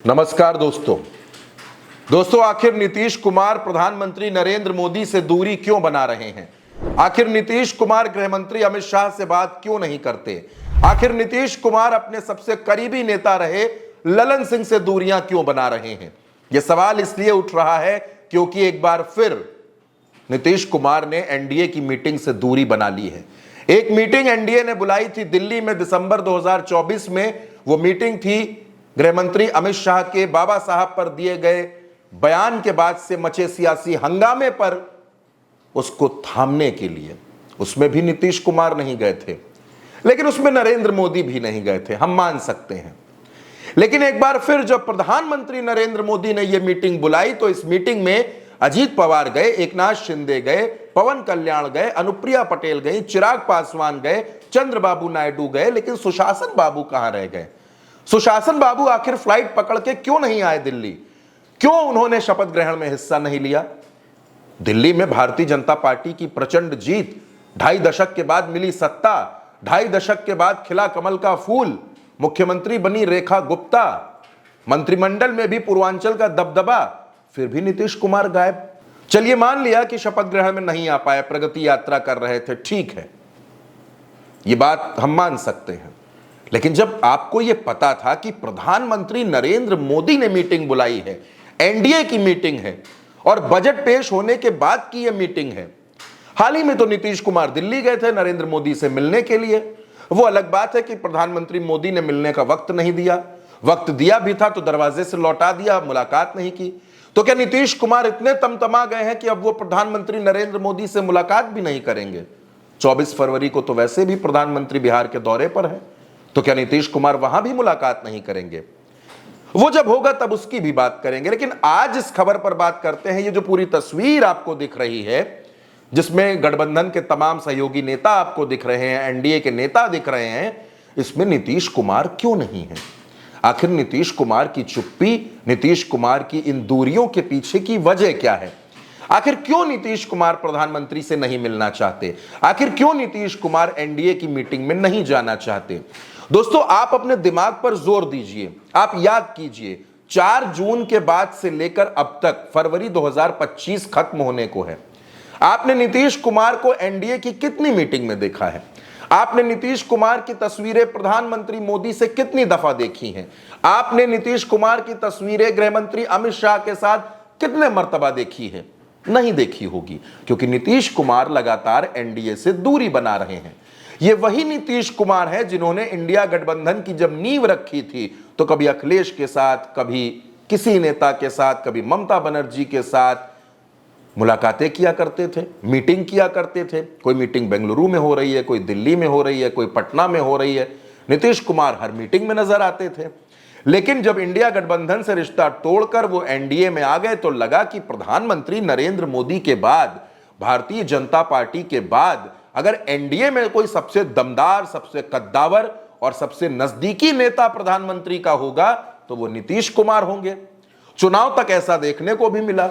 नमस्कार दोस्तों आखिर नीतीश कुमार प्रधानमंत्री नरेंद्र मोदी से दूरी क्यों बना रहे हैं? आखिर नीतीश कुमार गृह मंत्री अमित शाह से बात क्यों नहीं करते? आखिर नीतीश कुमार अपने सबसे करीबी नेता रहे ललन सिंह से दूरियां क्यों बना रहे हैं? यह सवाल इसलिए उठ रहा है क्योंकि एक बार फिर नीतीश कुमार ने एनडीए की मीटिंग से दूरी बना ली है। एक मीटिंग एनडीए ने बुलाई थी दिल्ली में दिसंबर 2024 में। वो मीटिंग थी गृह मंत्री अमित शाह के बाबा साहब पर दिए गए बयान के बाद से मचे सियासी हंगामे पर उसको थामने के लिए। उसमें भी नीतीश कुमार नहीं गए थे, लेकिन उसमें नरेंद्र मोदी भी नहीं गए थे, हम मान सकते हैं। लेकिन एक बार फिर जब प्रधानमंत्री नरेंद्र मोदी ने यह मीटिंग बुलाई तो इस मीटिंग में अजीत पवार गए, एकनाथ शिंदे गए, पवन कल्याण गए, अनुप्रिया पटेल गई, चिराग पासवान गए, चंद्रबाबू नायडू गए, लेकिन सुशासन बाबू कहां रह गए? सुशासन बाबू आखिर फ्लाइट पकड़ के क्यों नहीं आए दिल्ली? क्यों उन्होंने शपथ ग्रहण में हिस्सा नहीं लिया? दिल्ली में भारतीय जनता पार्टी की प्रचंड जीत, 2.5 दशक के बाद मिली सत्ता, 2.5 दशक के बाद खिला कमल का फूल, मुख्यमंत्री बनी रेखा गुप्ता, मंत्रिमंडल में भी पूर्वांचल का दबदबा, फिर भी नीतीश कुमार गायब। चलिए मान लिया कि शपथ ग्रहण में नहीं आ पाए, प्रगति यात्रा कर रहे थे, ठीक है, ये बात हम मान सकते हैं। लेकिन जब आपको यह पता था कि प्रधानमंत्री नरेंद्र मोदी ने मीटिंग बुलाई है, एनडीए की मीटिंग है और बजट पेश होने के बाद की यह मीटिंग है। हाल ही में तो नीतीश कुमार दिल्ली गए थे नरेंद्र मोदी से मिलने के लिए। वो अलग बात है कि प्रधानमंत्री मोदी ने मिलने का वक्त नहीं दिया, वक्त दिया भी था तो दरवाजे से लौटा दिया, मुलाकात नहीं की। तो क्या नीतीश कुमार इतने तमतमा गए हैं कि अब वो प्रधानमंत्री नरेंद्र मोदी से मुलाकात भी नहीं करेंगे? 24 फरवरी को तो वैसे भी प्रधानमंत्री बिहार के दौरे पर है, तो क्या नीतीश कुमार वहां भी मुलाकात नहीं करेंगे? वो जब होगा तब उसकी भी बात करेंगे। लेकिन आज इस खबर पर बात करते हैं। ये जो पूरी तस्वीर आपको दिख रही है, जिसमें गठबंधन के तमाम सहयोगी नेता आपको दिख रहे हैं, एनडीए के नेता दिख रहे हैं, इसमें नीतीश कुमार क्यों नहीं है? आखिर नीतीश कुमार की चुप्पी, नीतीश कुमार की इन दूरियों के पीछे की वजह क्या है? आखिर क्यों नीतीश कुमार प्रधानमंत्री से नहीं मिलना चाहते? आखिर क्यों नीतीश कुमार एनडीए की मीटिंग में नहीं जाना चाहते? दोस्तों, आप अपने दिमाग पर जोर दीजिए, आप याद कीजिए, 4 जून के बाद से लेकर अब तक फरवरी 2025 खत्म होने को है। आपने नीतीश कुमार को एनडीए की कितनी मीटिंग में देखा है? आपने नीतीश कुमार की तस्वीरें प्रधानमंत्री मोदी से कितनी दफा देखी हैं? आपने नीतीश कुमार की तस्वीरें गृह मंत्री अमित शाह के साथ कितने मर्तबा देखी है? नहीं देखी होगी, क्योंकि नीतीश कुमार लगातार एनडीए से दूरी बना रहे हैं। ये वही नीतीश कुमार है जिन्होंने इंडिया गठबंधन की जब नींव रखी थी तो कभी अखिलेश के साथ, कभी किसी नेता के साथ, कभी ममता बनर्जी के साथ मुलाकातें किया करते थे, मीटिंग किया करते थे। कोई मीटिंग बेंगलुरु में हो रही है, कोई दिल्ली में हो रही है, कोई पटना में हो रही है, नीतीश कुमार हर मीटिंग में नजर आते थे। लेकिन जब इंडिया गठबंधन से रिश्ता तोड़कर वो एनडीए में आ गए तो लगा कि प्रधानमंत्री नरेंद्र मोदी के बाद, भारतीय जनता पार्टी के बाद अगर एनडीए में कोई सबसे दमदार, सबसे कद्दावर और सबसे नजदीकी नेता प्रधानमंत्री का होगा तो वो नीतीश कुमार होंगे। चुनाव तक ऐसा देखने को भी मिला।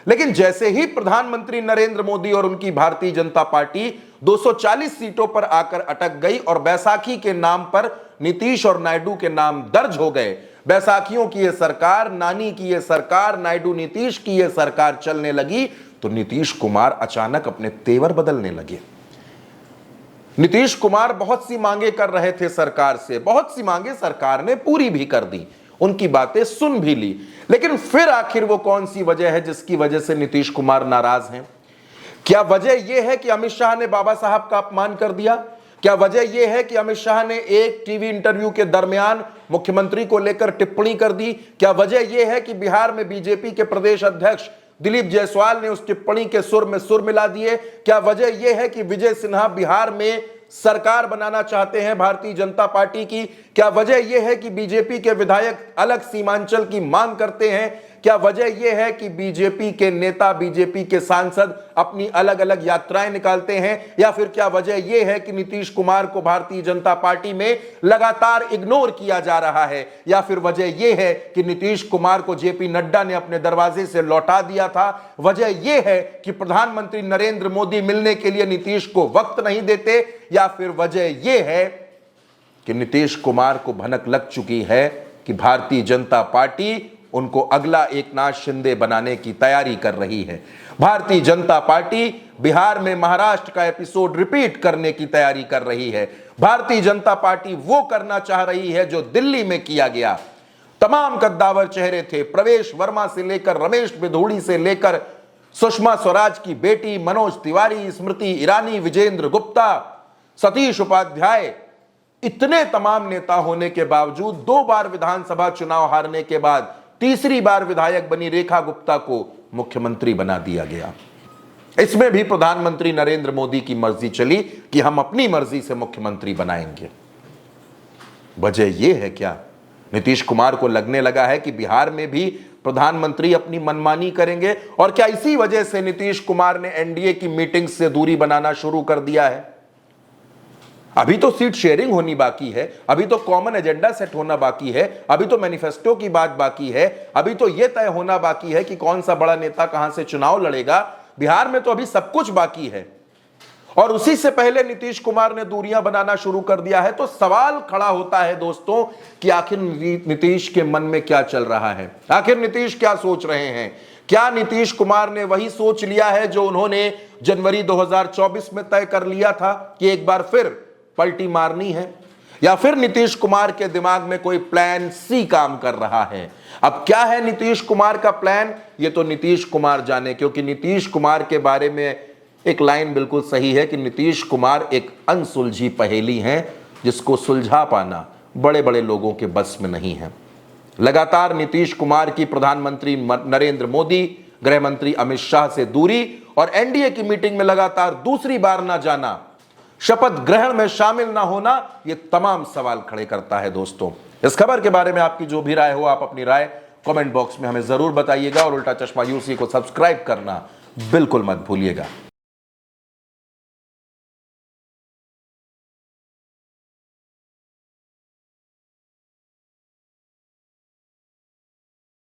लेकिन जैसे ही प्रधानमंत्री नरेंद्र मोदी और उनकी भारतीय जनता पार्टी 240 सीटों पर आकर अटक गई और बैसाखी के नाम पर नीतीश और नायडू के नाम दर्ज हो गए, बैसाखियों की यह सरकार, नानी की यह सरकार, नायडू नीतीश की यह सरकार चलने लगी, तो नीतीश कुमार अचानक अपने तेवर बदलने लगे। नीतीश कुमार बहुत सी मांगे कर रहे थे सरकार से, बहुत सी मांगे सरकार ने पूरी भी कर दी, उनकी बातें सुन भी ली। लेकिन फिर आखिर वो कौन सी वजह है जिसकी वजह से नीतीश कुमार नाराज हैं? क्या वजह यह है कि अमित शाह ने बाबा साहब का अपमान कर दिया? क्या वजह यह है कि अमित शाह ने एक टीवी इंटरव्यू के दरमियान मुख्यमंत्री को लेकर टिप्पणी कर दी? क्या वजह यह है कि बिहार में बीजेपी के प्रदेश अध्यक्ष दिलीप जायसवाल ने उस टिप्पणी के सुर में सुर मिला दिए? क्या वजह यह है कि विजय सिन्हा बिहार में सरकार बनाना चाहते हैं भारतीय जनता पार्टी की? क्या वजह यह है कि बीजेपी के विधायक अलग सीमांचल की मांग करते हैं? क्या वजह यह है कि बीजेपी के नेता, बीजेपी के सांसद अपनी अलग अलग यात्राएं निकालते हैं? या फिर क्या वजह यह है कि नीतीश कुमार को भारतीय जनता पार्टी में लगातार इग्नोर किया जा रहा है? या फिर वजह यह है कि नीतीश कुमार को जेपी नड्डा ने अपने दरवाजे से लौटा दिया था? वजह यह है कि प्रधानमंत्री नरेंद्र मोदी मिलने के लिए नीतीश को वक्त नहीं देते? या फिर वजह यह है कि नीतीश कुमार को भनक लग चुकी है कि भारतीय जनता पार्टी उनको अगला एकनाथ शिंदे बनाने की तैयारी कर रही है। भारतीय जनता पार्टी बिहार में महाराष्ट्र का एपिसोड रिपीट करने की तैयारी कर रही है। भारतीय जनता पार्टी वो करना चाह रही है जो दिल्ली में किया गया। तमाम कद्दावर चेहरे थे, प्रवेश वर्मा से लेकर रमेश बिधूड़ी से लेकर सुषमा स्वराज की बेटी, मनोज तिवारी, स्मृति ईरानी, विजेंद्र गुप्ता, सतीश उपाध्याय, इतने तमाम नेता होने के बावजूद 2 बार विधानसभा चुनाव हारने के बाद तीसरी बार विधायक बनी रेखा गुप्ता को मुख्यमंत्री बना दिया गया। इसमें भी प्रधानमंत्री नरेंद्र मोदी की मर्जी चली कि हम अपनी मर्जी से मुख्यमंत्री बनाएंगे। वजह यह है क्या? नीतीश कुमार को लगने लगा है कि बिहार में भी प्रधानमंत्री अपनी मनमानी करेंगे, और क्या इसी वजह से नीतीश कुमार ने एनडीए की मीटिंग से दूरी बनाना शुरू कर दिया है? अभी तो सीट शेयरिंग होनी बाकी है, अभी तो कॉमन एजेंडा सेट होना बाकी है, अभी तो मैनिफेस्टो की बात बाकी है, अभी तो यह तय होना बाकी है कि कौन सा बड़ा नेता कहां से चुनाव लड़ेगा। बिहार में तो अभी सब कुछ बाकी है, और उसी से पहले नीतीश कुमार ने दूरियां बनाना शुरू कर दिया है। तो सवाल खड़ा होता है दोस्तों कि आखिर नीतीश के मन में क्या चल रहा है, आखिर नीतीश क्या सोच रहे हैं? क्या नीतीश कुमार ने वही सोच लिया है जो उन्होंने जनवरी 2024 में तय कर लिया था कि एक बार फिर पलटी मारनी है, या फिर नीतीश कुमार के दिमाग में कोई प्लान सी काम कर रहा है? अब क्या है नीतीश कुमार का प्लान, ये तो नीतीश कुमार जाने, क्योंकि नीतीश कुमार के बारे में एक लाइन बिल्कुल सही है कि नीतीश कुमार एक अनसुलझी पहेली हैं जिसको सुलझा पाना बड़े बड़े लोगों के बस में नहीं है। लगातार नीतीश कुमार की प्रधानमंत्री नरेंद्र मोदी, गृह मंत्री अमित शाह से दूरी और एनडीए की मीटिंग में लगातार दूसरी बार ना जाना, शपथ ग्रहण में शामिल ना होना, ये तमाम सवाल खड़े करता है। दोस्तों, इस खबर के बारे में आपकी जो भी राय हो, आप अपनी राय कमेंट बॉक्स में हमें जरूर बताइएगा, और उल्टा चश्मा यूसी को सब्सक्राइब करना बिल्कुल मत भूलिएगा।